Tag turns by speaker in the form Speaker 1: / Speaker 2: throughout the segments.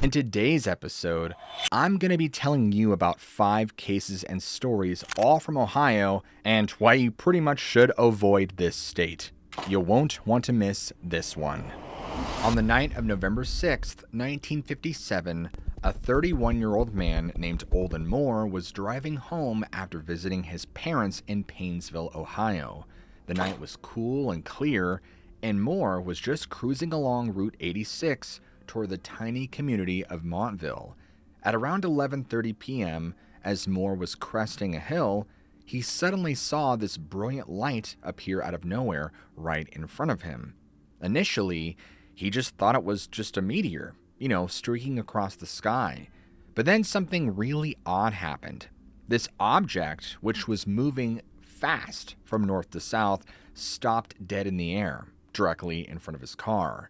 Speaker 1: In today's episode, I'm going to be telling you about 5 cases and stories, all from Ohio, and why you pretty much should avoid this state. You won't want to miss this one. On the night of November 6th, 1957, a 31-year-old man named Olden Moore was driving home after visiting his parents in Painesville, Ohio. The night was cool and clear, and Moore was just cruising along Route 86 toward the tiny community of Montville. At around 11:30 p.m., as Moore was cresting a hill, he suddenly saw this brilliant light appear out of nowhere right in front of him. Initially, he just thought it was just a meteor, streaking across the sky. But then something really odd happened. This object, which was moving fast from north to south, stopped dead in the air, directly in front of his car.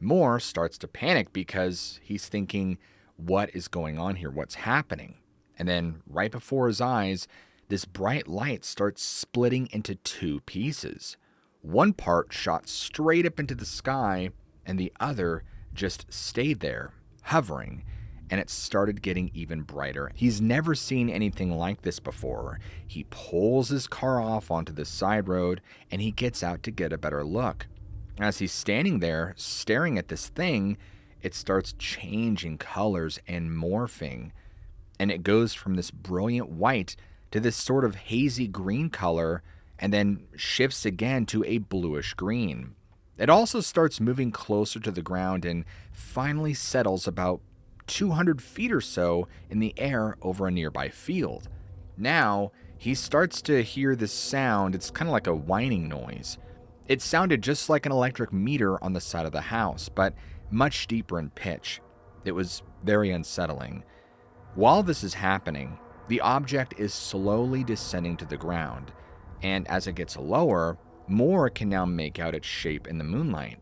Speaker 1: Moore starts to panic because he's thinking, what is going on here? What's happening? And then right before his eyes, this bright light starts splitting into 2 pieces. One part shot straight up into the sky, and the other just stayed there, hovering, and it started getting even brighter. He's never seen anything like this before. He pulls his car off onto the side road, and he gets out to get a better look. As he's standing there, staring at this thing, it starts changing colors and morphing. And it goes from this brilliant white to this sort of hazy green color, and then shifts again to a bluish green. It also starts moving closer to the ground and finally settles about 200 feet or so in the air over a nearby field. Now, he starts to hear this sound. It's kind of like a whining noise. It sounded just like an electric meter on the side of the house, but much deeper in pitch. It was very unsettling. While this is happening, the object is slowly descending to the ground, and as it gets lower, Moore can now make out its shape in the moonlight.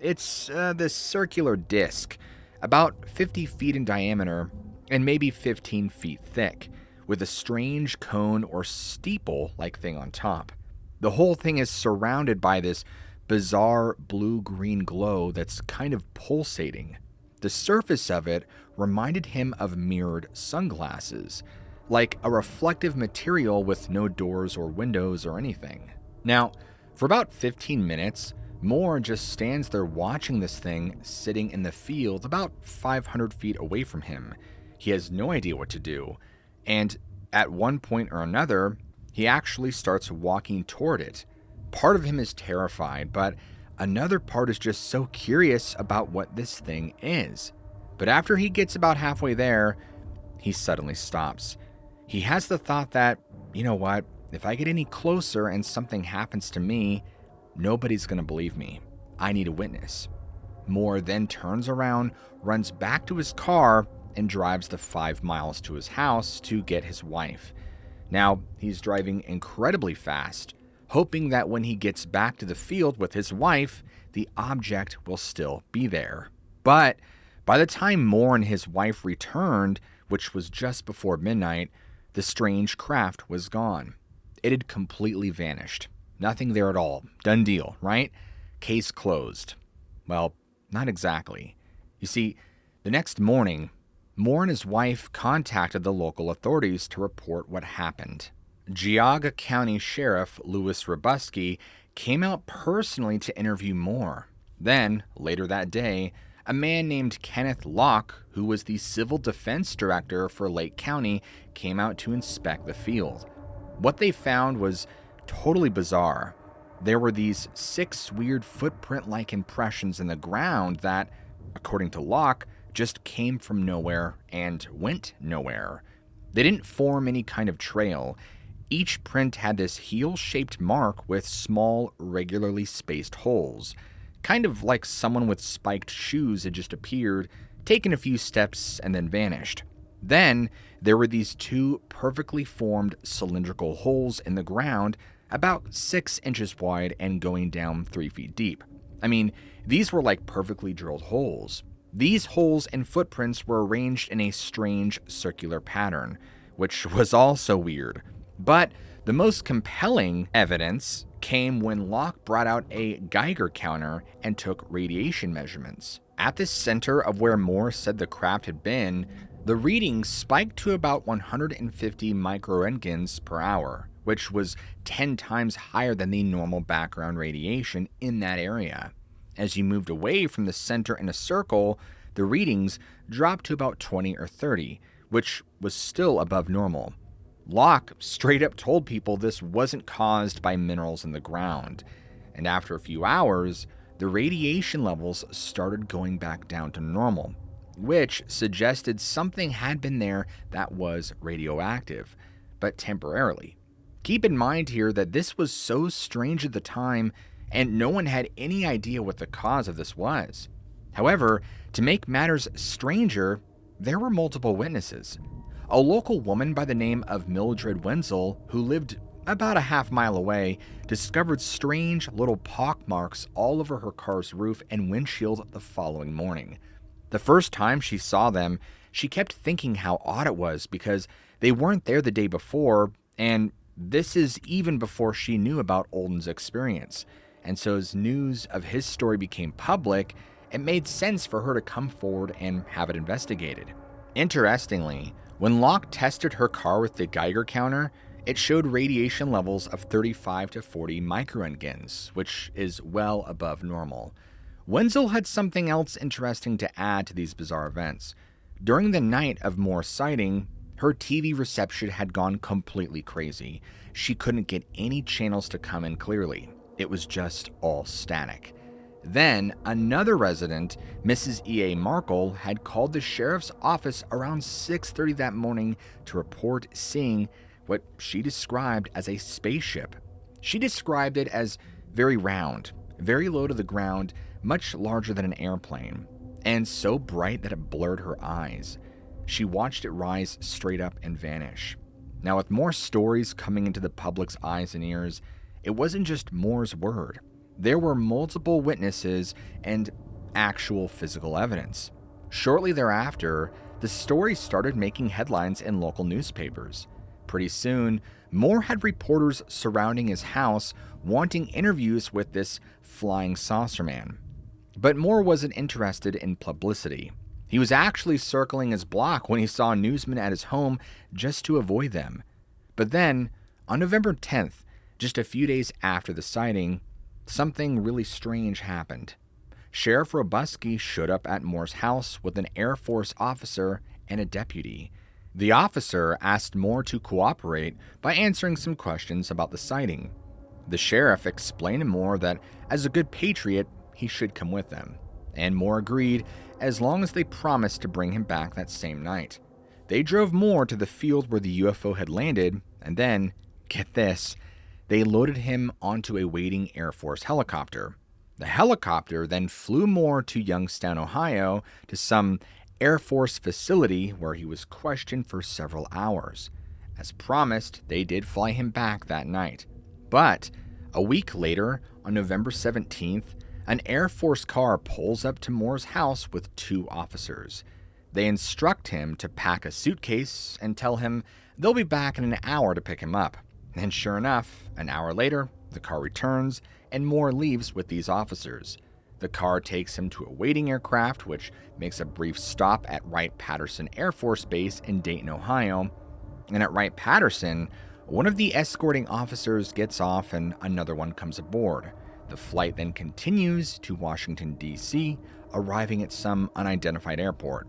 Speaker 1: It's this circular disc, about 50 feet in diameter and maybe 15 feet thick, with a strange cone or steeple-like thing on top. The whole thing is surrounded by this bizarre blue-green glow that's kind of pulsating. The surface of it reminded him of mirrored sunglasses, like a reflective material with no doors or windows or anything. Now, for about 15 minutes, Moore just stands there watching this thing sitting in the field about 500 feet away from him. He has no idea what to do, and at one point or another, he actually starts walking toward it. Part of him is terrified, but another part is just so curious about what this thing is. But after he gets about halfway there, he suddenly stops. He has the thought that, you know what, if I get any closer and something happens to me, nobody's going to believe me. I need a witness. Moore then turns around, runs back to his car, and drives the 5 miles to his house to get his wife. Now, he's driving incredibly fast, hoping that when he gets back to the field with his wife, the object will still be there. But by the time Moore and his wife returned, which was just before midnight, the strange craft was gone. It had completely vanished. Nothing there at all. Done deal, right? Case closed. Well, not exactly. You see, the next morning, Moore and his wife contacted the local authorities to report what happened. Geauga County Sheriff Louis Robusky came out personally to interview Moore. Then, later that day, a man named Kenneth Locke, who was the civil defense director for Lake County, came out to inspect the field. What they found was totally bizarre. There were these 6 weird footprint-like impressions in the ground that, according to Locke, just came from nowhere and went nowhere. They didn't form any kind of trail. Each print had this heel-shaped mark with small, regularly spaced holes, kind of like someone with spiked shoes had just appeared, taken a few steps, and then vanished. Then, there were these 2 perfectly formed cylindrical holes in the ground, about 6 inches wide and going down 3 feet deep. I mean, these were like perfectly drilled holes. These holes and footprints were arranged in a strange circular pattern, which was also weird. But the most compelling evidence came when Locke brought out a Geiger counter and took radiation measurements. At the center of where Moore said the craft had been, the readings spiked to about 150 microengens per hour, which was 10 times higher than the normal background radiation in that area. As you moved away from the center in a circle, the readings dropped to about 20 or 30, which was still above normal. Locke straight up told people this wasn't caused by minerals in the ground, and after a few hours, the radiation levels started going back down to normal, which suggested something had been there that was radioactive, but temporarily. Keep in mind here that this was so strange at the time, and no one had any idea what the cause of this was. However, to make matters stranger, there were multiple witnesses. A local woman by the name of Mildred Wenzel, who lived about a half-mile away, discovered strange little pockmarks all over her car's roof and windshield the following morning. The first time she saw them, she kept thinking how odd it was because they weren't there the day before, and this is even before she knew about Olden's experience. And so as news of his story became public, it made sense for her to come forward and have it investigated. Interestingly, when Locke tested her car with the Geiger counter, it showed radiation levels of 35 to 40 microengens, which is well above normal. Wenzel had something else interesting to add to these bizarre events. During the night of Moore's sighting, her TV reception had gone completely crazy. She couldn't get any channels to come in clearly. It was just all static. Then, another resident, Mrs. E.A. Markle, had called the sheriff's office around 6:30 that morning to report seeing what she described as a spaceship. She described it as very round, very low to the ground, much larger than an airplane, and so bright that it blurred her eyes. She watched it rise straight up and vanish. Now, with more stories coming into the public's eyes and ears, it wasn't just Moore's word. There were multiple witnesses and actual physical evidence. Shortly thereafter, the story started making headlines in local newspapers. Pretty soon, Moore had reporters surrounding his house wanting interviews with this flying saucer man. But Moore wasn't interested in publicity. He was actually circling his block when he saw newsmen at his home just to avoid them. But then, on November 10th, just a few days after the sighting, something really strange happened. Sheriff Robuski showed up at Moore's house with an Air Force officer and a deputy. The officer asked Moore to cooperate by answering some questions about the sighting. The sheriff explained to Moore that, as a good patriot, he should come with them, and Moore agreed as long as they promised to bring him back that same night. They drove Moore to the field where the UFO had landed, and then, get this, they loaded him onto a waiting Air Force helicopter. The helicopter then flew Moore to Youngstown, Ohio, to some Air Force facility where he was questioned for several hours. As promised, they did fly him back that night. But a week later, on November 17th, an Air Force car pulls up to Moore's house with two officers. They instruct him to pack a suitcase and tell him they'll be back in an hour to pick him up. And sure enough, an hour later, the car returns and Moore leaves with these officers. The car takes him to a waiting aircraft, which makes a brief stop at Wright-Patterson Air Force Base in Dayton, Ohio. And at Wright-Patterson, one of the escorting officers gets off and another one comes aboard. The flight then continues to Washington, D.C., arriving at some unidentified airport.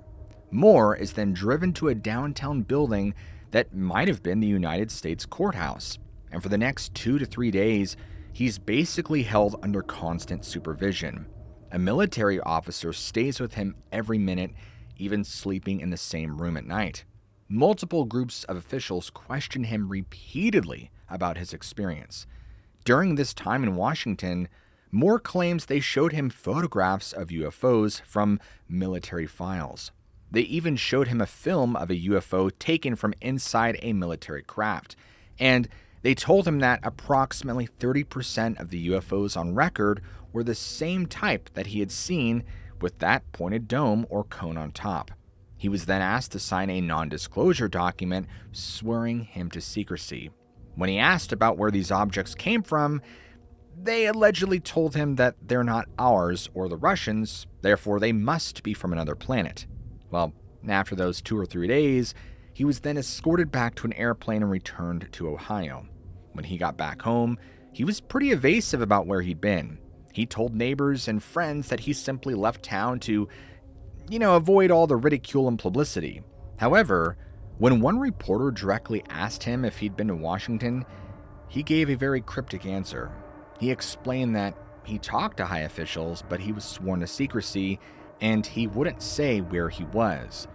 Speaker 1: Moore is then driven to a downtown building that might have been the United States courthouse. And for the next 2 to 3 days, he's basically held under constant supervision. A military officer stays with him every minute, even sleeping in the same room at night. Multiple groups of officials question him repeatedly about his experience. During this time in Washington, Moore claims they showed him photographs of UFOs from military files. They even showed him a film of a UFO taken from inside a military craft, and they told him that approximately 30% of the UFOs on record were the same type that he had seen, with that pointed dome or cone on top. He was then asked to sign a non-disclosure document swearing him to secrecy. When he asked about where these objects came from, They allegedly told him that they're not ours or the Russians, therefore they must be from another planet. Well, after those 2 or 3 days, he was then escorted back to an airplane and returned to Ohio. When he got back home, he was pretty evasive about where he'd been. He told neighbors and friends that he simply left town to, avoid all the ridicule and publicity. However, when one reporter directly asked him if he'd been to Washington, he gave a very cryptic answer. He explained that he talked to high officials, but he was sworn to secrecy, and he wouldn't say where he was.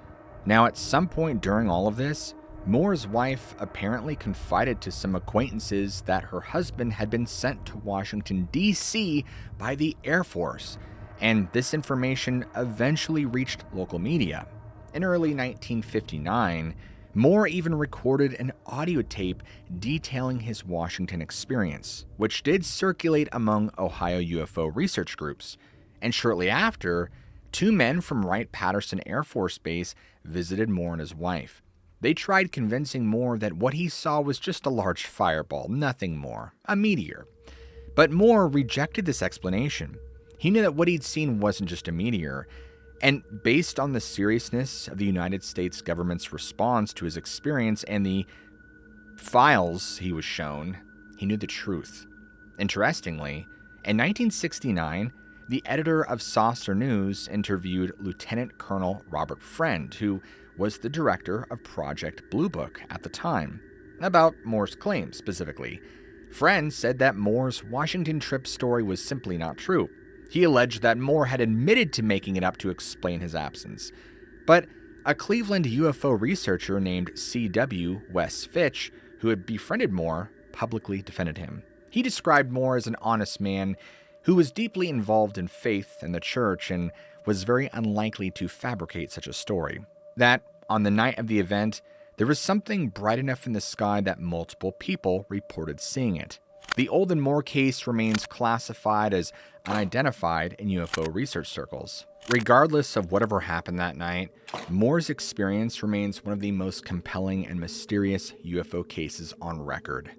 Speaker 1: Now, at some point during all of this, Moore's wife apparently confided to some acquaintances that her husband had been sent to Washington, D.C. by the Air Force, and this information eventually reached local media. In early 1959, Moore even recorded an audio tape detailing his Washington experience, which did circulate among Ohio UFO research groups. And shortly after, 2 men from Wright-Patterson Air Force Base visited Moore and his wife. They tried convincing Moore that what he saw was just a large fireball, nothing more, a meteor. But Moore rejected this explanation. He knew that what he'd seen wasn't just a meteor, and based on the seriousness of the United States government's response to his experience and the files he was shown, he knew the truth. Interestingly, in 1969, the editor of Saucer News interviewed Lieutenant Colonel Robert Friend, who was the director of Project Blue Book at the time, about Moore's claims specifically. Friend said that Moore's Washington trip story was simply not true. He alleged that Moore had admitted to making it up to explain his absence. But a Cleveland UFO researcher named C.W. Wes Fitch, who had befriended Moore, publicly defended him. He described Moore as an honest man who was deeply involved in faith and the church and was very unlikely to fabricate such a story. That, on the night of the event, there was something bright enough in the sky that multiple people reported seeing it. The Olden Moore case remains classified as unidentified in UFO research circles. Regardless of whatever happened that night, Moore's experience remains one of the most compelling and mysterious UFO cases on record.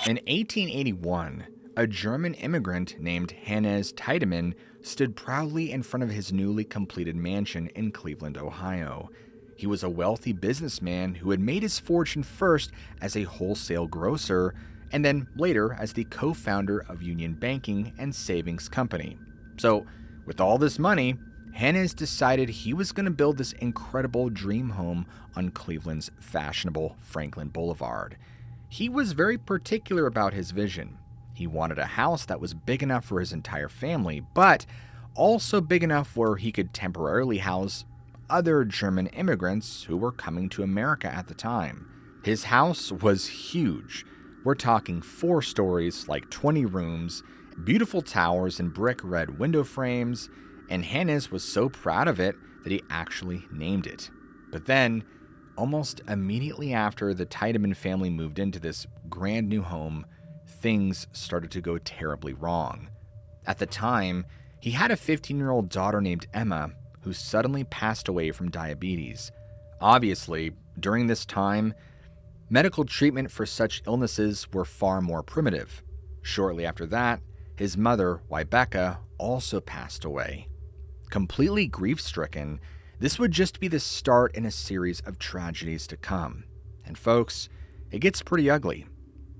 Speaker 1: In 1881, a German immigrant named Hannes Tiedemann stood proudly in front of his newly completed mansion in Cleveland, Ohio. He was a wealthy businessman who had made his fortune first as a wholesale grocer and then later as the co-founder of Union Banking and Savings Company. So, with all this money, Hannes decided he was going to build this incredible dream home on Cleveland's fashionable Franklin Boulevard. He was very particular about his vision. He wanted a house that was big enough for his entire family, but also big enough where he could temporarily house other German immigrants who were coming to America at the time. His house was huge. We're talking 4 stories, like 20 rooms, beautiful towers and brick red window frames, and Hannes was so proud of it that he actually named it. But then, almost immediately after the Tiedemann family moved into this grand new home, things started to go terribly wrong. At the time, he had a 15-year-old daughter named Emma who suddenly passed away from diabetes. Obviously, during this time, medical treatment for such illnesses were far more primitive. Shortly after that, his mother, Wybecca, also passed away. Completely grief-stricken, this would just be the start in a series of tragedies to come. And folks, it gets pretty ugly.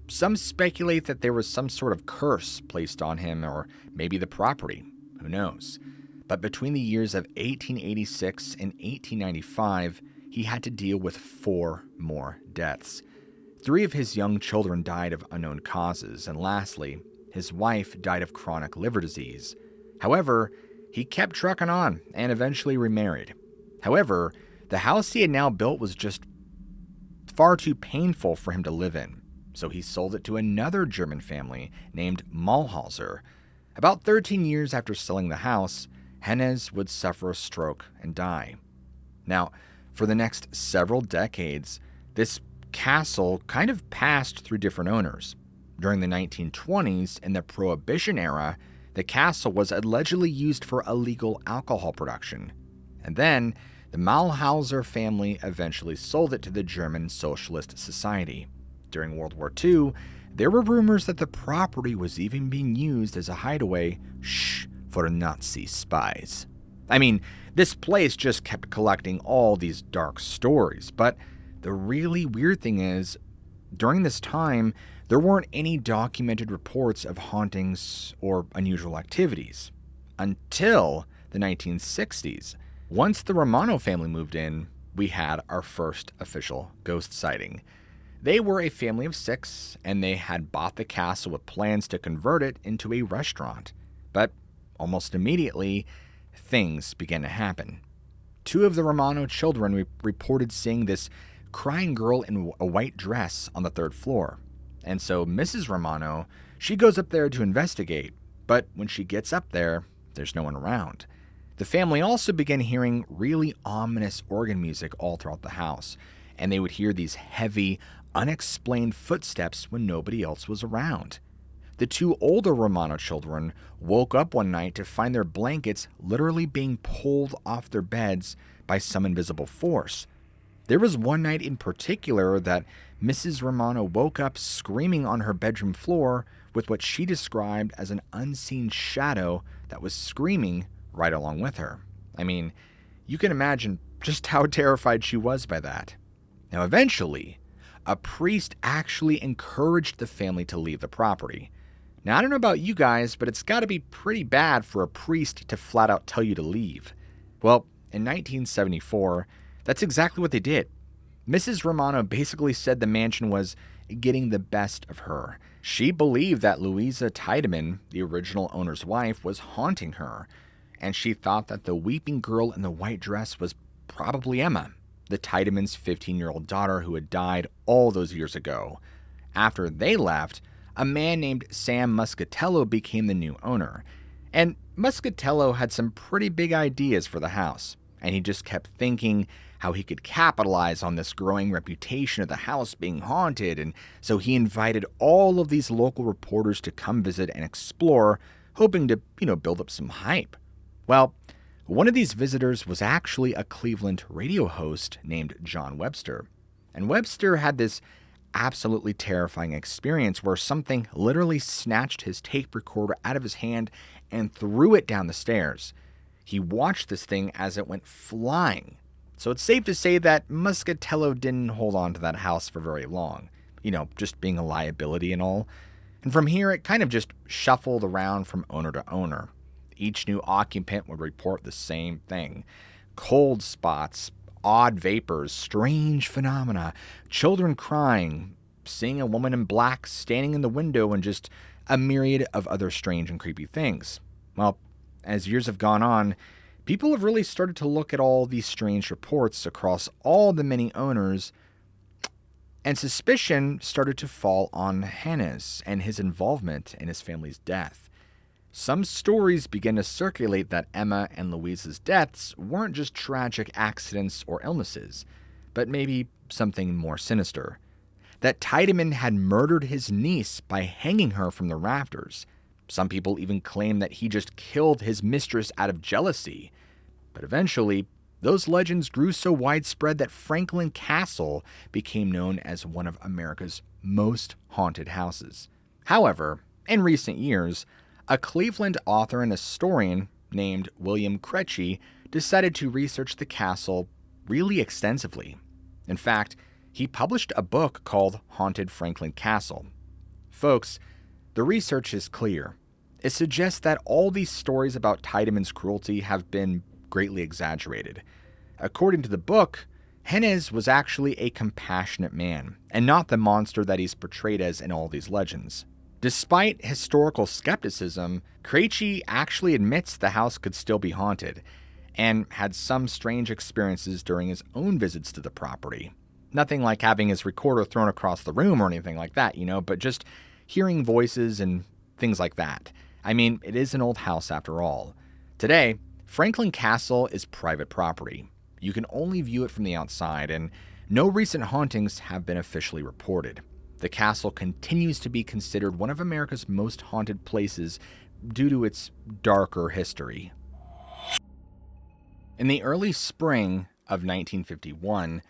Speaker 1: Some speculate that there was some sort of curse placed on him, or maybe the property. Who knows? But between the years of 1886 and 1895, he had to deal with 4 more deaths. 3 of his young children died of unknown causes, and lastly, his wife died of chronic liver disease. However, he kept trucking on and eventually remarried. However, the house he had now built was just far too painful for him to live in, so he sold it to another German family named Mahlhauser. About 13 years after selling the house, Hannes would suffer a stroke and die. Now, for the next several decades, this castle kind of passed through different owners. During the 1920s, in the Prohibition era, the castle was allegedly used for illegal alcohol production. And then, the Mahlhauser family eventually sold it to the German Socialist Society. During World War II, There were rumors that the property was even being used as a hideaway, for Nazi spies. I mean, this place just kept collecting all these dark stories, but the really weird thing is, during this time, there weren't any documented reports of hauntings or unusual activities. Until the 1960s. Once the Romano family moved in, we had our first official ghost sighting. They were a family of 6, and they had bought the castle with plans to convert it into a restaurant. But almost immediately, things began to happen. 2 of the Romano children reported seeing this crying girl in a white dress on the 3rd floor. And so Mrs. Romano, she goes up there to investigate, but when she gets up there, there's no one around. The family also began hearing really ominous organ music all throughout the house, and they would hear these heavy, unexplained footsteps when nobody else was around. The 2 older Romano children woke up one night to find their blankets literally being pulled off their beds by some invisible force. There was one night in particular that Mrs. Romano woke up screaming on her bedroom floor with what she described as an unseen shadow that was screaming right along with her. I mean, you can imagine just how terrified she was by that. Now, eventually, a priest actually encouraged the family to leave the property. Now, I don't know about you guys, but it's got to be pretty bad for a priest to flat out tell you to leave. Well, in 1974, that's exactly what they did. Mrs. Romano basically said the mansion was getting the best of her. She believed that Louisa Tiedemann, the original owner's wife, was haunting her, and she thought that the weeping girl in the white dress was probably Emma, the Tiedemann's 15-year-old daughter who had died all those years ago. After they left, a man named Sam Muscatello became the new owner, and Muscatello had some pretty big ideas for the house, and he just kept thinking how he could capitalize on this growing reputation of the house being haunted, and so he invited all of these local reporters to come visit and explore, hoping to, build up some hype. Well, one of these visitors was actually a Cleveland radio host named John Webster, and Webster had this absolutely terrifying experience where something literally snatched his tape recorder out of his hand and threw it down the stairs. He watched this thing as it went flying. So it's safe to say that Muscatello didn't hold on to that house for very long, just being a liability and all. And from here, it kind of just shuffled around from owner to owner. Each new occupant would report the same thing. Cold spots, odd vapors, strange phenomena, children crying, seeing a woman in black standing in the window, and just a myriad of other strange and creepy things. Well, as years have gone on, people have really started to look at all these strange reports across all the many owners, and suspicion started to fall on Hennes and his involvement in his family's death. Some stories began to circulate that Emma and Louisa's deaths weren't just tragic accidents or illnesses, but maybe something more sinister. That Tiedemann had murdered his niece by hanging her from the rafters. Some people even claim that he just killed his mistress out of jealousy. But eventually, those legends grew so widespread that Franklin Castle became known as one of America's most haunted houses. However, in recent years, a Cleveland author and historian named William Crecci decided to research the castle really extensively. In fact, he published a book called Haunted Franklin Castle. Folks, the research is clear. It suggests that all these stories about Tiedemann's cruelty have been greatly exaggerated. According to the book, Hennes was actually a compassionate man, and not the monster that he's portrayed as in all these legends. Despite historical skepticism, Crecci actually admits the house could still be haunted, and had some strange experiences during his own visits to the property. Nothing like having his recorder thrown across the room or anything like that, but just hearing voices and things like that. I mean, it is an old house after all. Today, Franklin Castle is private property. You can only view it from the outside, and no recent hauntings have been officially reported. The castle continues to be considered one of America's most haunted places due to its darker history. In the early spring of 1951,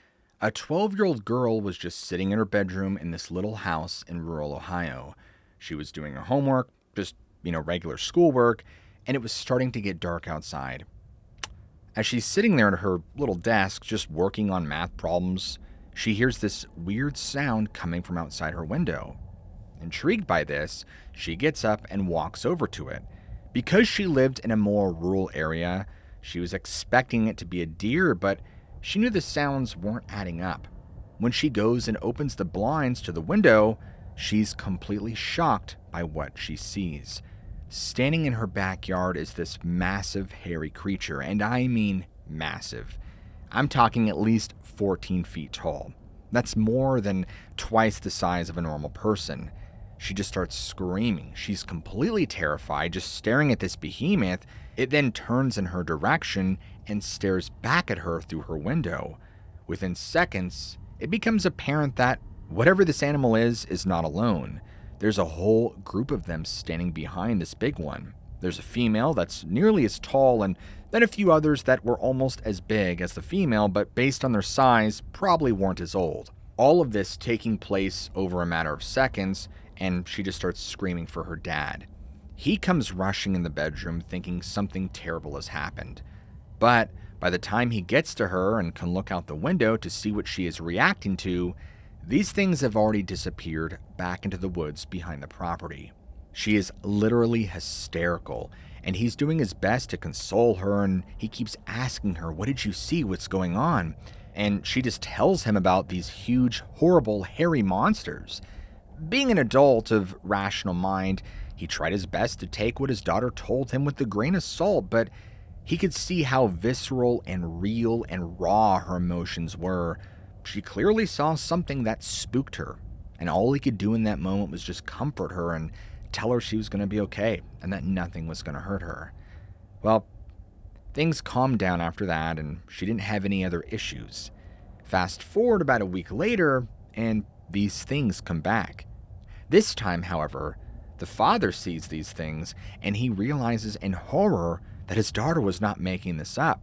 Speaker 1: A 12-year-old girl was just sitting in her bedroom in this little house in rural Ohio. She was doing her homework, just, regular schoolwork, and it was starting to get dark outside. As she's sitting there at her little desk, just working on math problems, she hears this weird sound coming from outside her window. Intrigued by this, she gets up and walks over to it. Because she lived in a more rural area, she was expecting it to be a deer, but she knew the sounds weren't adding up. When she goes and opens the blinds to the window, she's completely shocked by what she sees. Standing in her backyard is this massive, hairy creature, and I mean massive. I'm talking at least 14 feet tall. That's more than twice the size of a normal person. She just starts screaming. She's completely terrified, just staring at this behemoth. It then turns in her direction and stares back at her through her window. Within seconds, it becomes apparent that whatever this animal is not alone. There's a whole group of them standing behind this big one. There's a female that's nearly as tall, and then a few others that were almost as big as the female, but based on their size, probably weren't as old. All of this taking place over a matter of seconds, and she just starts screaming for her dad. He comes rushing in the bedroom thinking something terrible has happened. But by the time he gets to her and can look out the window to see what she is reacting to, these things have already disappeared back into the woods behind the property. She is literally hysterical, and he's doing his best to console her, and he keeps asking her, "What did you see? What's going on?" And she just tells him about these huge, horrible, hairy monsters. Being an adult of rational mind, he tried his best to take what his daughter told him with a grain of salt, but he could see how visceral and real and raw her emotions were. She clearly saw something that spooked her, and all he could do in that moment was just comfort her and tell her she was going to be okay and that nothing was going to hurt her. Well, things calmed down after that, and she didn't have any other issues. Fast forward about a week later, and these things come back. This time, however, the father sees these things, and he realizes in horror that his daughter was not making this up.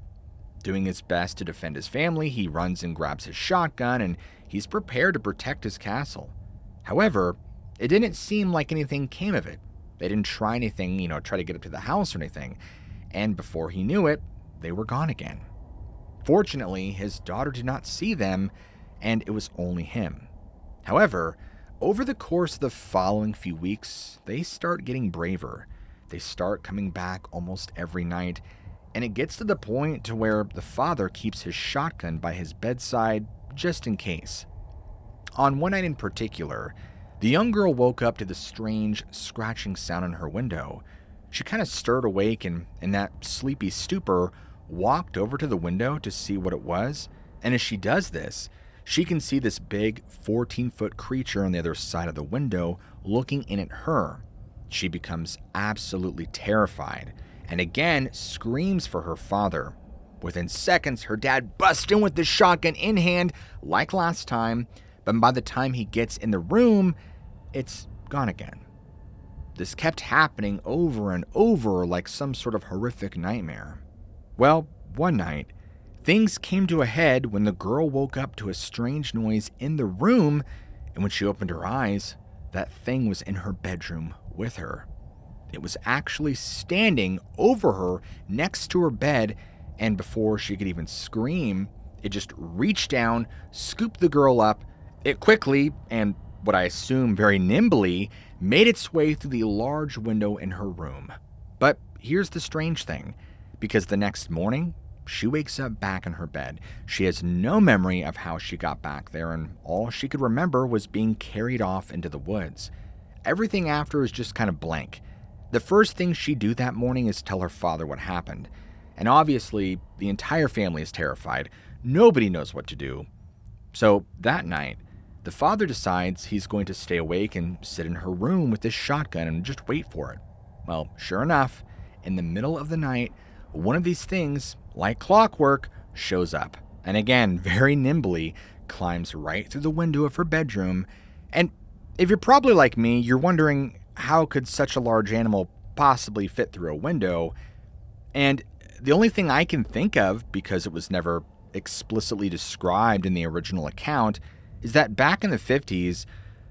Speaker 1: Doing his best to defend his family, he runs and grabs his shotgun, and he's prepared to protect his castle. However, it didn't seem like anything came of it. They didn't try anything, try to get up to the house or anything. And before he knew it, they were gone again. Fortunately, his daughter did not see them, and it was only him. However, over the course of the following few weeks, they start getting braver. They start coming back almost every night, and it gets to the point to where the father keeps his shotgun by his bedside just in case. On one night in particular, the young girl woke up to the strange scratching sound in her window. She kind of stirred awake and, in that sleepy stupor, walked over to the window to see what it was, and as she does this, she can see this big 14-foot creature on the other side of the window looking in at her. She becomes absolutely terrified and again screams for her father. Within seconds, her dad busts in with the shotgun in hand like last time, but by the time he gets in the room, it's gone again. This kept happening over and over like some sort of horrific nightmare. Well, one night, things came to a head when the girl woke up to a strange noise in the room, and when she opened her eyes, that thing was in her bedroom with her. It was actually standing over her next to her bed, and before she could even scream, it just reached down, scooped the girl up. It quickly, and what I assume very nimbly, made its way through the large window in her room. But here's the strange thing, because the next morning, she wakes up back in her bed. She has no memory of how she got back there, and all she could remember was being carried off into the woods. Everything after is just kind of blank. The first thing she'd do that morning is tell her father what happened. And obviously, the entire family is terrified. Nobody knows what to do. So that night, the father decides he's going to stay awake and sit in her room with his shotgun and just wait for it. Well, sure enough, in the middle of the night, one of these things, like clockwork, shows up. And again, very nimbly, climbs right through the window of her bedroom. And if you're probably like me, you're wondering, how could such a large animal possibly fit through a window? And the only thing I can think of, because it was never explicitly described in the original account is that back in the 50s,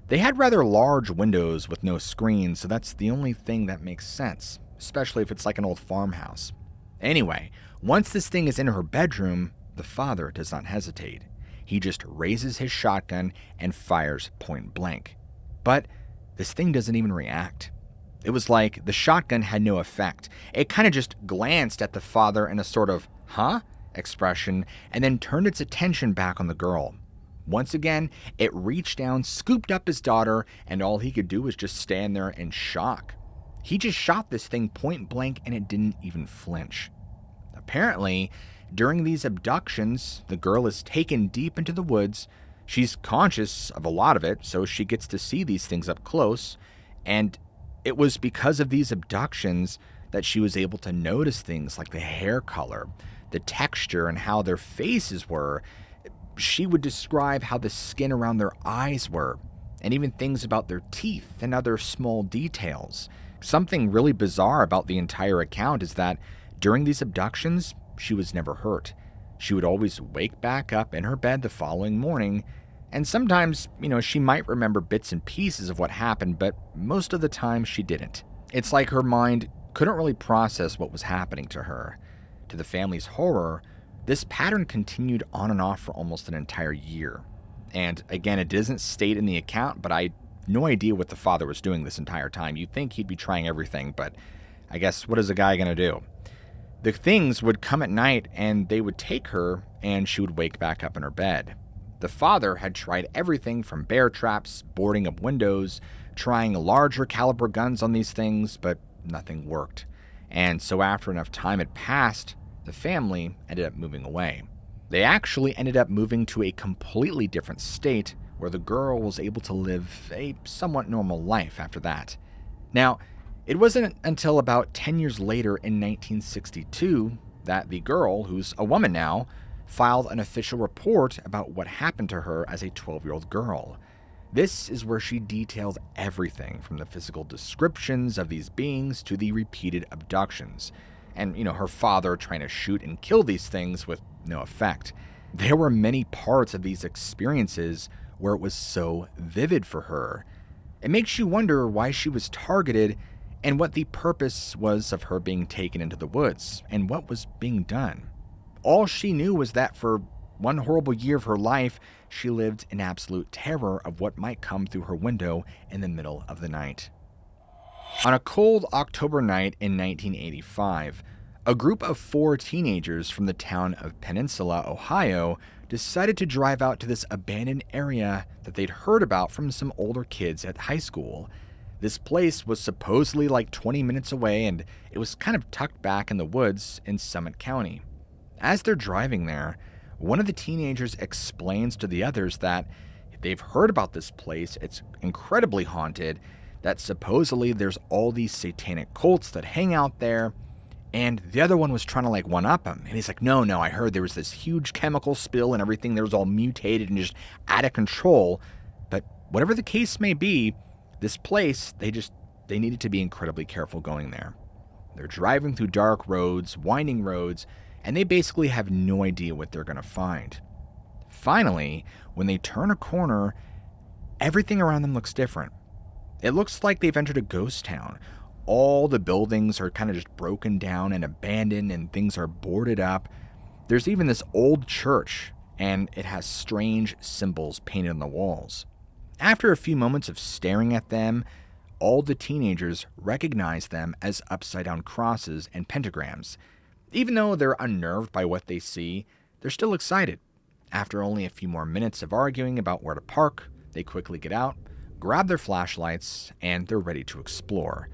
Speaker 1: they had rather large windows with no screens, so that's the only thing that makes sense, especially if it's like an old farmhouse. Anyway, once this thing is in her bedroom, the father does not hesitate. He just raises his shotgun and fires point blank. But this thing doesn't even react. It was like the shotgun had no effect. It kind of just glanced at the father in a sort of, huh? expression, and then turned its attention back on the girl. Once again, it reached down, scooped up his daughter, and all he could do was just stand there in shock. He just shot this thing point blank and it didn't even flinch. Apparently, during these abductions, the girl is taken deep into the woods. She's conscious of a lot of it, so she gets to see these things up close, and it was because of these abductions that she was able to notice things like the hair color, the texture, and how their faces were. She would describe how the skin around their eyes were, and even things about their teeth and other small details. Something really bizarre about the entire account is that during these abductions, she was never hurt. She would always wake back up in her bed the following morning, and sometimes, she might remember bits and pieces of what happened, but most of the time she didn't. It's like her mind couldn't really process what was happening to her. To the family's horror, this pattern continued on and off for almost an entire year. And again, it doesn't state in the account, but I had no idea what the father was doing this entire time. You'd think he'd be trying everything, but I guess what is a guy going to do? The things would come at night and they would take her and she would wake back up in her bed. The father had tried everything from bear traps, boarding up windows, trying larger caliber guns on these things, but nothing worked. And so after enough time had passed, the family ended up moving away. They actually ended up moving to a completely different state where the girl was able to live a somewhat normal life after that. Now, it wasn't until about 10 years later in 1962 that the girl, who's a woman now, filed an official report about what happened to her as a 12-year-old girl. This is where she detailed everything from the physical descriptions of these beings to the repeated abductions. And, her father trying to shoot and kill these things with no effect. There were many parts of these experiences where it was so vivid for her. It makes you wonder why she was targeted and what the purpose was of her being taken into the woods and what was being done. All she knew was that for one horrible year of her life, she lived in absolute terror of what might come through her window in the middle of the night. On a cold October night in 1985, a group of 4 teenagers from the town of Peninsula, Ohio, decided to drive out to this abandoned area that they'd heard about from some older kids at high school. This place was supposedly like 20 minutes away, and it was kind of tucked back in the woods in Summit County. As they're driving there, one of the teenagers explains to the others that they've heard about this place, it's incredibly haunted, that supposedly there's all these satanic cults that hang out there, and the other one was trying to one-up him. And he's like, no, I heard there was this huge chemical spill and everything there was all mutated and just out of control. But whatever the case may be, this place, they needed to be incredibly careful going there. They're driving through dark roads, winding roads, and they basically have no idea what they're going to find. Finally, when they turn a corner, everything around them looks different. It looks like they've entered a ghost town. All the buildings are kind of just broken down and abandoned, and things are boarded up. There's even this old church, and it has strange symbols painted on the walls. After a few moments of staring at them, all the teenagers recognize them as upside-down crosses and pentagrams. Even though they're unnerved by what they see, they're still excited. After only a few more minutes of arguing about where to park, they quickly get out, grab their flashlights, and they're ready to explore.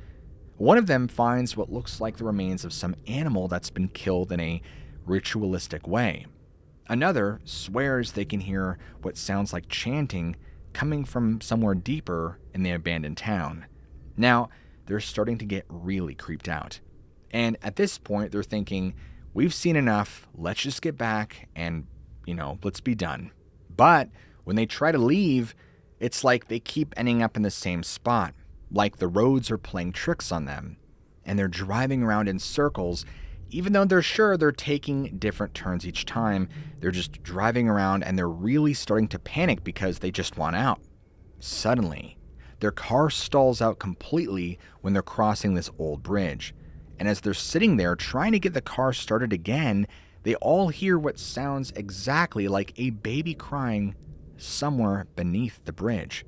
Speaker 1: One of them finds what looks like the remains of some animal that's been killed in a ritualistic way. Another swears they can hear what sounds like chanting coming from somewhere deeper in the abandoned town. Now, they're starting to get really creeped out. And at this point, they're thinking, we've seen enough, let's just get back and, let's be done. But when they try to leave, it's like they keep ending up in the same spot, like the roads are playing tricks on them. And they're driving around in circles, Even though they're sure they're taking different turns each time, they're just driving around and they're really starting to panic because they just want out. Suddenly, their car stalls out completely when they're crossing this old bridge. And as they're sitting there trying to get the car started again, they all hear what sounds exactly like a baby crying somewhere beneath the bridge.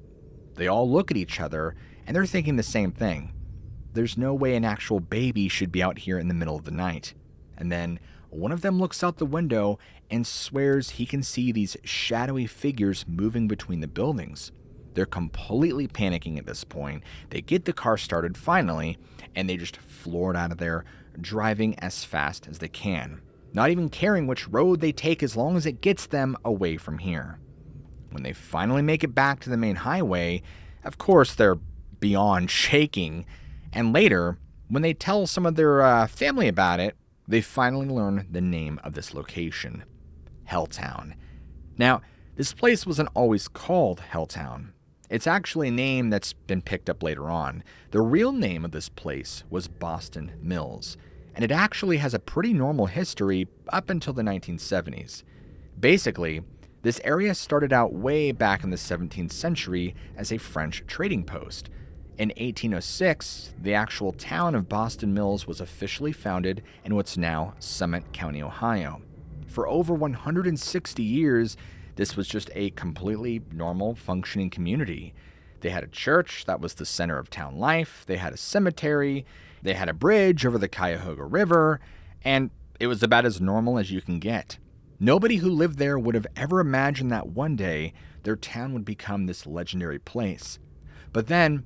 Speaker 1: They all look at each other and they're thinking the same thing. There's no way an actual baby should be out here in the middle of the night. And then one of them looks out the window and swears he can see these shadowy figures moving between the buildings. They're completely panicking at this point. They get the car started finally, and they just floor it out of there, driving as fast as they can, not even caring which road they take as long as it gets them away from here. When they finally make it back to the main highway, of course they're beyond shaking. And later, when they tell some of their family about it, they finally learn the name of this location, Helltown. Now, this place wasn't always called Helltown. It's actually a name that's been picked up later on. The real name of this place was Boston Mills, and it actually has a pretty normal history up until the 1970s. Basically, this area started out way back in the 17th century as a French trading post. In 1806, the actual town of Boston Mills was officially founded in what's now Summit County, Ohio. For over 160 years, this was just a completely normal, functioning community. They had a church that was the center of town life, they had a cemetery, they had a bridge over the Cuyahoga River, and it was about as normal as you can get. Nobody who lived there would have ever imagined that one day their town would become this legendary place. But then,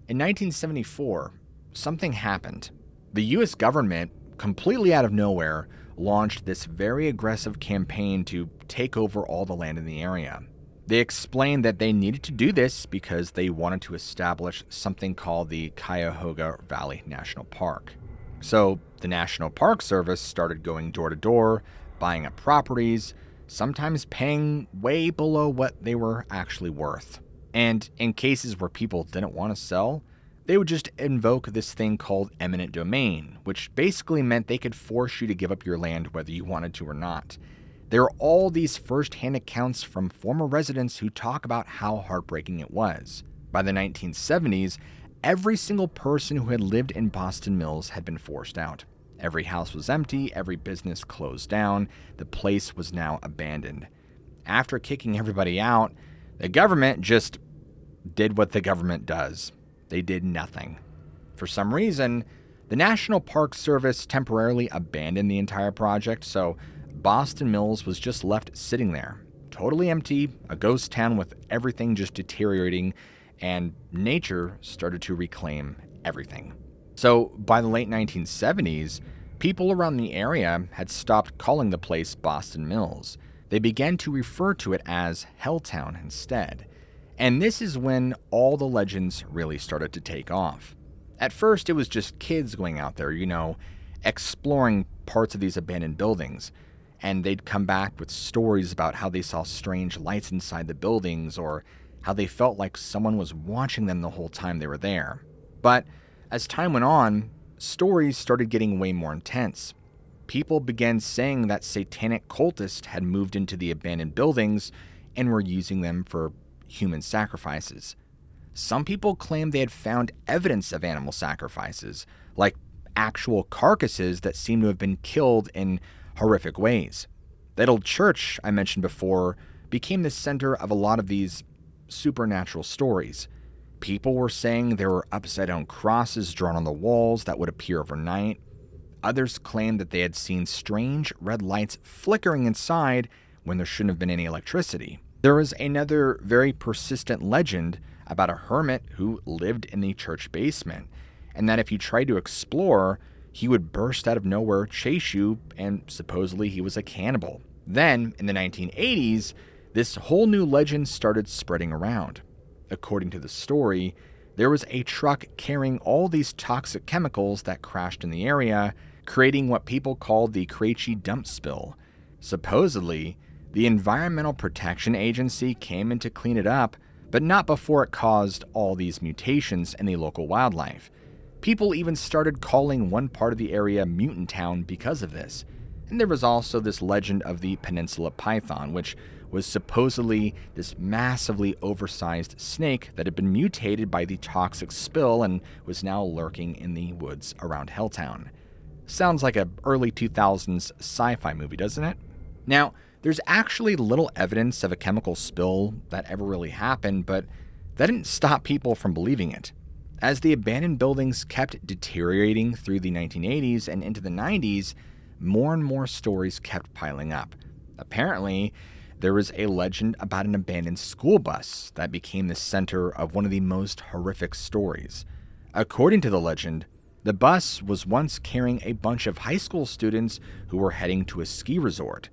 Speaker 1: in 1974, something happened. The US government, completely out of nowhere, launched this very aggressive campaign to take over all the land in the area. They explained that they needed to do this because they wanted to establish something called the Cuyahoga Valley National Park. So the National Park Service started going door to door, buying up properties, sometimes paying way below what they were actually worth. And in cases where people didn't want to sell, they would just invoke this thing called eminent domain, which basically meant they could force you to give up your land whether you wanted to or not. There are all these first-hand accounts from former residents who talk about how heartbreaking it was. By the 1970s, every single person who had lived in Boston Mills had been forced out. Every house was empty, every business closed down, the place was now abandoned. After kicking everybody out, the government just did what the government does. They did nothing. For some reason, the National Park Service temporarily abandoned the entire project, so Boston Mills was just left sitting there, totally empty, a ghost town with everything just deteriorating, and nature started to reclaim everything. So by the late 1970s, people around the area had stopped calling the place Boston Mills. They began to refer to it as Helltown instead. And this is when all the legends really started to take off. At first, it was just kids going out there, exploring parts of these abandoned buildings. And they'd come back with stories about how they saw strange lights inside the buildings or how they felt like someone was watching them the whole time they were there. But as time went on, stories started getting way more intense. People began saying that satanic cultists had moved into the abandoned buildings and were using them for human sacrifices. Some people claimed they had found evidence of animal sacrifices, like actual carcasses that seemed to have been killed in horrific ways. That old church I mentioned before became the center of a lot of these supernatural stories. People were saying there were upside-down crosses drawn on the walls that would appear overnight. Others claimed that they had seen strange red lights flickering inside when there shouldn't have been any electricity. There was another very persistent legend about a hermit who lived in the church basement, and that if you tried to explore, he would burst out of nowhere, chase you, and supposedly he was a cannibal. Then, in the 1980s, this whole new legend started spreading around. According to the story, there was a truck carrying all these toxic chemicals that crashed in the area, creating what people called the Krejci dump spill. Supposedly, the Environmental Protection Agency came in to clean it up, but not before it caused all these mutations in the local wildlife. People even started calling one part of the area Mutant Town because of this. And there was also this legend of the Peninsula Python, which was supposedly this massively oversized snake that had been mutated by the toxic spill and was now lurking in the woods around Helltown. Sounds like a early 2000s sci-fi movie, doesn't it? Now, there's actually little evidence of a chemical spill that ever really happened, but that didn't stop people from believing it. As the abandoned buildings kept deteriorating through the 1980s and into the 90s, more and more stories kept piling up. Apparently, there was a legend about an abandoned school bus that became the center of one of the most horrific stories. According to the legend, the bus was once carrying a bunch of high school students who were heading to a ski resort.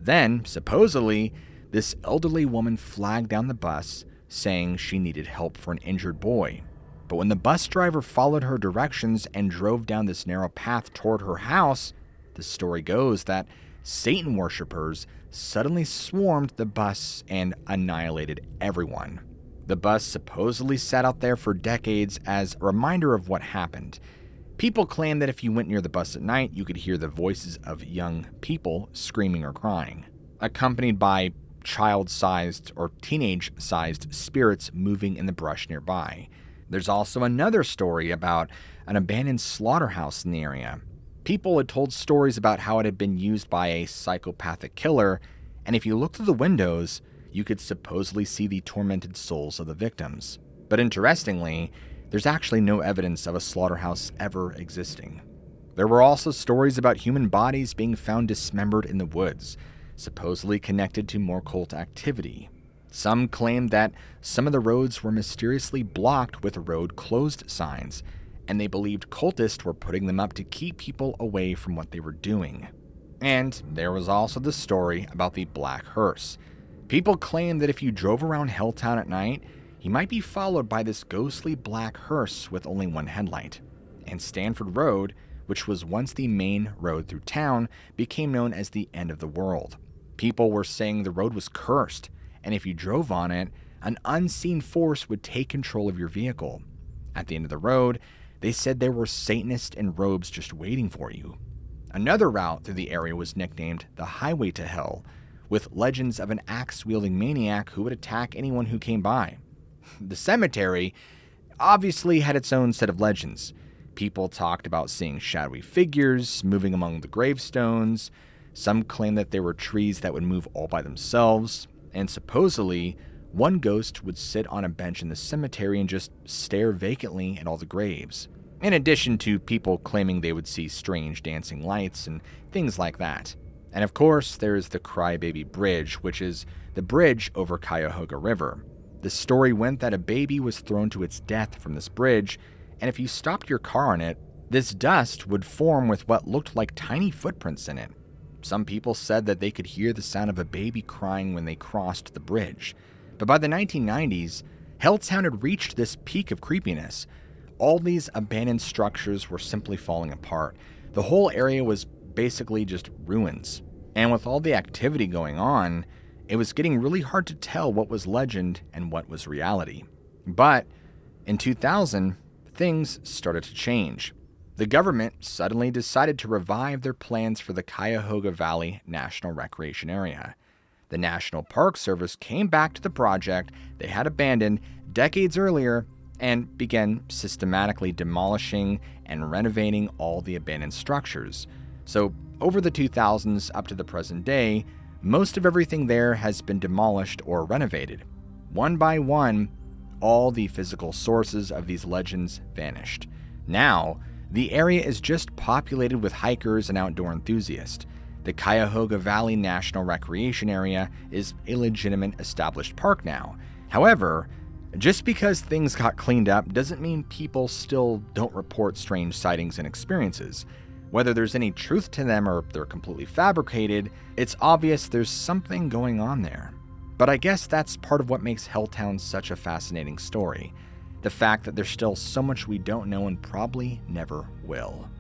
Speaker 1: Then, supposedly, this elderly woman flagged down the bus, saying she needed help for an injured boy. But when the bus driver followed her directions and drove down this narrow path toward her house, the story goes that Satan worshippers suddenly swarmed the bus and annihilated everyone. The bus supposedly sat out there for decades as a reminder of what happened. People claim that if you went near the bus at night, you could hear the voices of young people screaming or crying, accompanied by child-sized or teenage-sized spirits moving in the brush nearby. There's also another story about an abandoned slaughterhouse in the area. People had told stories about how it had been used by a psychopathic killer, and if you looked through the windows, you could supposedly see the tormented souls of the victims. But interestingly, there's actually no evidence of a slaughterhouse ever existing. There were also stories about human bodies being found dismembered in the woods, supposedly connected to more cult activity. Some claimed that some of the roads were mysteriously blocked with road closed signs, and they believed cultists were putting them up to keep people away from what they were doing. And there was also the story about the Black Hearse. People claimed that if you drove around Helltown at night, you might be followed by this ghostly black hearse with only one headlight. And Stanford Road, which was once the main road through town, became known as the end of the world. People were saying the road was cursed, and if you drove on it, an unseen force would take control of your vehicle. At the end of the road, they said there were Satanists in robes just waiting for you. Another route through the area was nicknamed the Highway to Hell, with legends of an axe-wielding maniac who would attack anyone who came by. The cemetery obviously had its own set of legends. People talked about seeing shadowy figures moving among the gravestones. Some claimed that there were trees that would move all by themselves. And supposedly, one ghost would sit on a bench in the cemetery and just stare vacantly at all the graves. In addition to people claiming they would see strange dancing lights and things like that. And of course, there's the Crybaby Bridge, which is the bridge over Cuyahoga River. The story went that a baby was thrown to its death from this bridge, and if you stopped your car on it, this dust would form with what looked like tiny footprints in it. Some people said that they could hear the sound of a baby crying when they crossed the bridge. But by the 1990s, Helltown had reached this peak of creepiness. All these abandoned structures were simply falling apart. The whole area was basically just ruins. And with all the activity going on, it was getting really hard to tell what was legend and what was reality. But in 2000, things started to change. The government suddenly decided to revive their plans for the Cuyahoga Valley National Recreation Area. The National Park Service came back to the project they had abandoned decades earlier and began systematically demolishing and renovating all the abandoned structures. So over the 2000s up to the present day, most of everything there has been demolished or renovated. One by one, all the physical sources of these legends vanished. Now, the area is just populated with hikers and outdoor enthusiasts. The Cuyahoga Valley National Recreation Area is a legitimate established park now. However, just because things got cleaned up doesn't mean people still don't report strange sightings and experiences. Whether there's any truth to them or they're completely fabricated, it's obvious there's something going on there. But I guess that's part of what makes Helltown such a fascinating story. The fact that there's still so much we don't know and probably never will.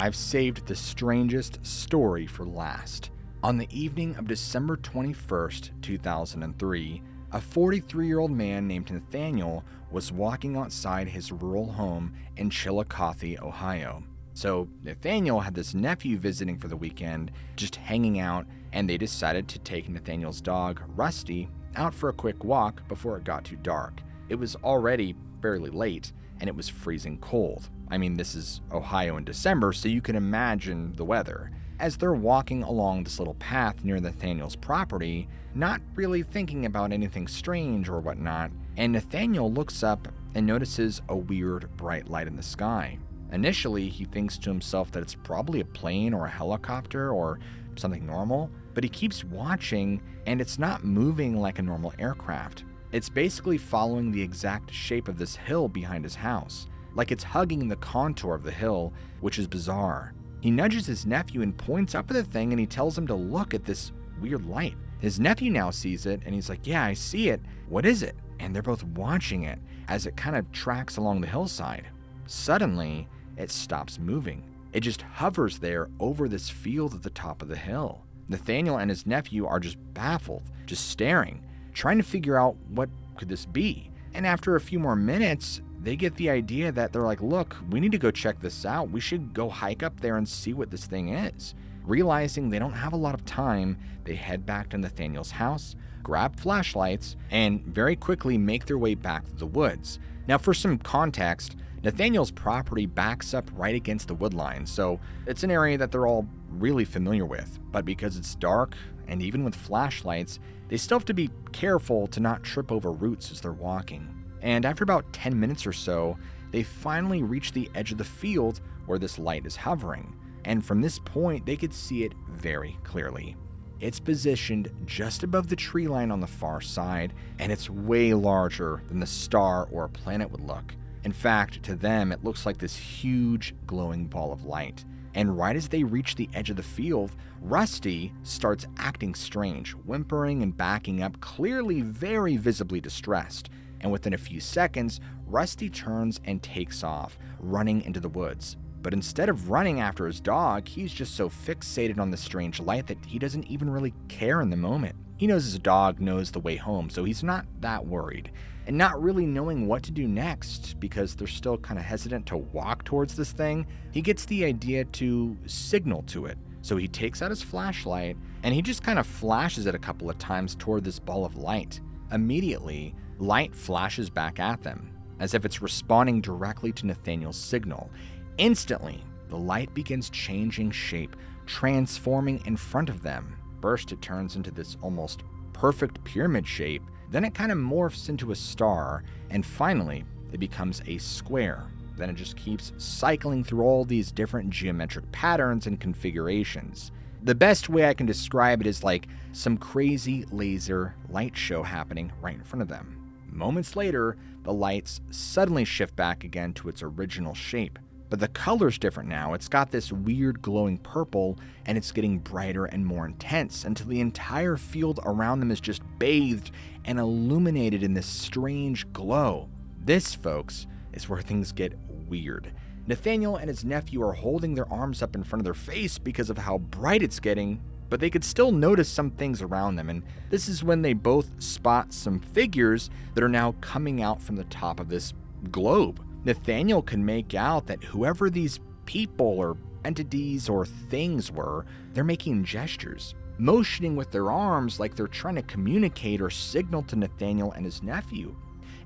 Speaker 1: I've saved the strangest story for last. On the evening of December 21st, 2003, A 43-year-old man named Nathaniel was walking outside his rural home in Chillicothe, Ohio. So Nathaniel had this nephew visiting for the weekend, just hanging out, and they decided to take Nathaniel's dog, Rusty, out for a quick walk before it got too dark. It was already fairly late, and it was freezing cold. I mean, this is Ohio in December, so you can imagine the weather. As they're walking along this little path near Nathaniel's property, not really thinking about anything strange or whatnot, and Nathaniel looks up and notices a weird bright light in the sky. Initially, he thinks to himself that it's probably a plane or a helicopter or something normal, but he keeps watching and it's not moving like a normal aircraft. It's basically following the exact shape of this hill behind his house, like it's hugging the contour of the hill, which is bizarre. He nudges his nephew and points up at the thing, and he tells him to look at this weird light. His nephew now sees it and he's like, "Yeah, I see it. What is it?" And they're both watching it as it kind of tracks along the hillside. Suddenly, it stops moving. It just hovers there over this field at the top of the hill. Nathaniel and his nephew are just baffled, just staring, trying to figure out what could this be. And after a few more minutes, they get the idea that they're like, "Look, we need to go check this out. We should go hike up there and see what this thing is." Realizing they don't have a lot of time, they head back to Nathaniel's house, grab flashlights, and very quickly make their way back to the woods. Now, for some context, Nathaniel's property backs up right against the woodline, so it's an area that they're all really familiar with. But because it's dark, and even with flashlights, they still have to be careful to not trip over roots as they're walking. And after about 10 minutes or so, they finally reach the edge of the field where this light is hovering. And from this point, they could see it very clearly. It's positioned just above the tree line on the far side, and it's way larger than the star or a planet would look. In fact, to them, it looks like this huge glowing ball of light. And right as they reach the edge of the field, Rusty starts acting strange, whimpering and backing up, clearly very visibly distressed. And within a few seconds, Rusty turns and takes off, running into the woods. But instead of running after his dog, he's just so fixated on the strange light that he doesn't even really care in the moment. He knows his dog knows the way home, so he's not that worried. And not really knowing what to do next, because they're still kind of hesitant to walk towards this thing, he gets the idea to signal to it. So he takes out his flashlight, and he just kind of flashes it a couple of times toward this ball of light. Immediately, light flashes back at them, as if it's responding directly to Nathaniel's signal. Instantly, the light begins changing shape, transforming in front of them. First, it turns into this almost perfect pyramid shape, then it kind of morphs into a star, and finally, it becomes a square. Then it just keeps cycling through all these different geometric patterns and configurations. The best way I can describe it is like some crazy laser light show happening right in front of them. Moments later, the lights suddenly shift back again to its original shape. But the color's different now. It's got this weird glowing purple, and it's getting brighter and more intense until the entire field around them is just bathed and illuminated in this strange glow. This, folks, is where things get weird. Nathaniel and his nephew are holding their arms up in front of their face because of how bright it's getting, but they could still notice some things around them, and this is when they both spot some figures that are now coming out from the top of this globe. Nathaniel can make out that whoever these people or entities or things were, they're making gestures, motioning with their arms like they're trying to communicate or signal to Nathaniel and his nephew.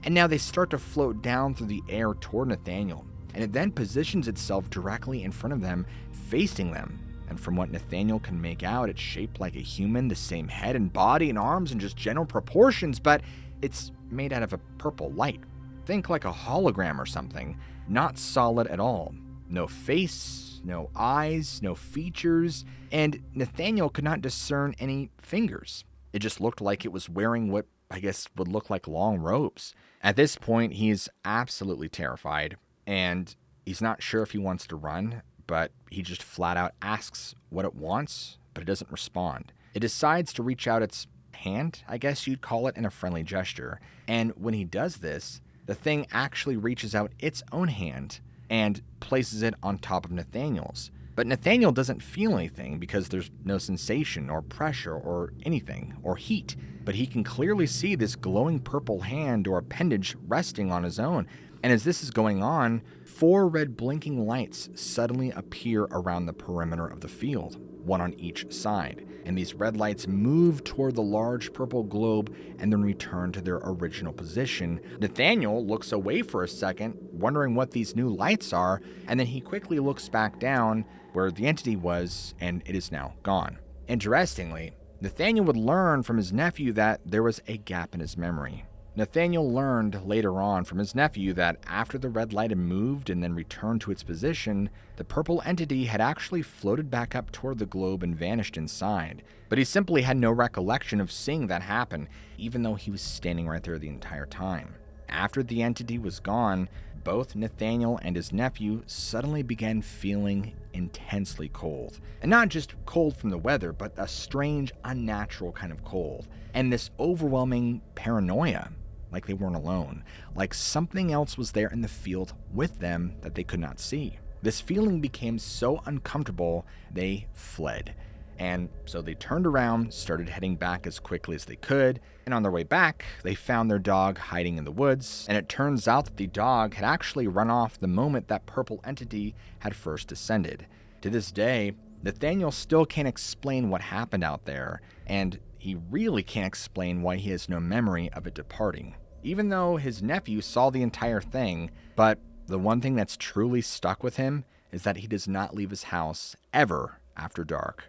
Speaker 1: And now they start to float down through the air toward Nathaniel, and it then positions itself directly in front of them, facing them. And from what Nathaniel can make out, it's shaped like a human, the same head and body and arms and just general proportions, but it's made out of a purple light. Think like a hologram or something, not solid at all. No face, no eyes, no features, and Nathaniel could not discern any fingers. It just looked like it was wearing what I guess would look like long robes. At this point, he's absolutely terrified, and he's not sure if he wants to run, but he just flat out asks what it wants, but it doesn't respond. It decides to reach out its hand, I guess you'd call it, in a friendly gesture, and when he does this, the thing actually reaches out its own hand and places it on top of Nathaniel's. But Nathaniel doesn't feel anything because there's no sensation or pressure or anything or heat. but he can clearly see this glowing purple hand or appendage resting on his own. And as this is going on, 4 red blinking lights suddenly appear around the perimeter of the field, one on each side. And these red lights move toward the large purple globe and then return to their original position. Nathaniel looks away for a second, wondering what these new lights are, and then he quickly looks back down where the entity was, and it is now gone. Interestingly, Nathaniel would learn from his nephew that there was a gap in his memory. Nathaniel learned later on from his nephew that after the red light had moved and then returned to its position, the purple entity had actually floated back up toward the globe and vanished inside. But he simply had no recollection of seeing that happen, even though he was standing right there the entire time. After the entity was gone, both Nathaniel and his nephew suddenly began feeling intensely cold. And not just cold from the weather, but a strange, unnatural kind of cold. And this overwhelming paranoia, like they weren't alone, like something else was there in the field with them that they could not see. This feeling became so uncomfortable, they fled. And so they turned around, started heading back as quickly as they could, and on their way back, they found their dog hiding in the woods, and it turns out that the dog had actually run off the moment that purple entity had first descended. To this day, Nathaniel still can't explain what happened out there, and he really can't explain why he has no memory of it departing, even though his nephew saw the entire thing. But the one thing that's truly stuck with him is that he does not leave his house ever after dark.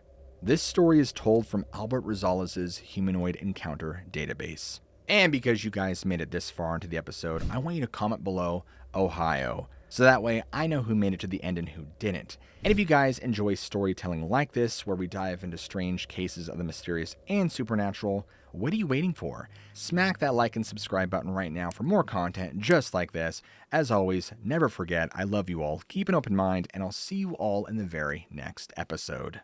Speaker 1: This story is told from Albert Rosales' Humanoid Encounter database. And because you guys made it this far into the episode, I want you to comment below Ohio, so that way I know who made it to the end and who didn't. And if you guys enjoy storytelling like this, where we dive into strange cases of the mysterious and supernatural, what are you waiting for? Smack that like and subscribe button right now for more content just like this. As always, never forget, I love you all, keep an open mind, and I'll see you all in the very next episode.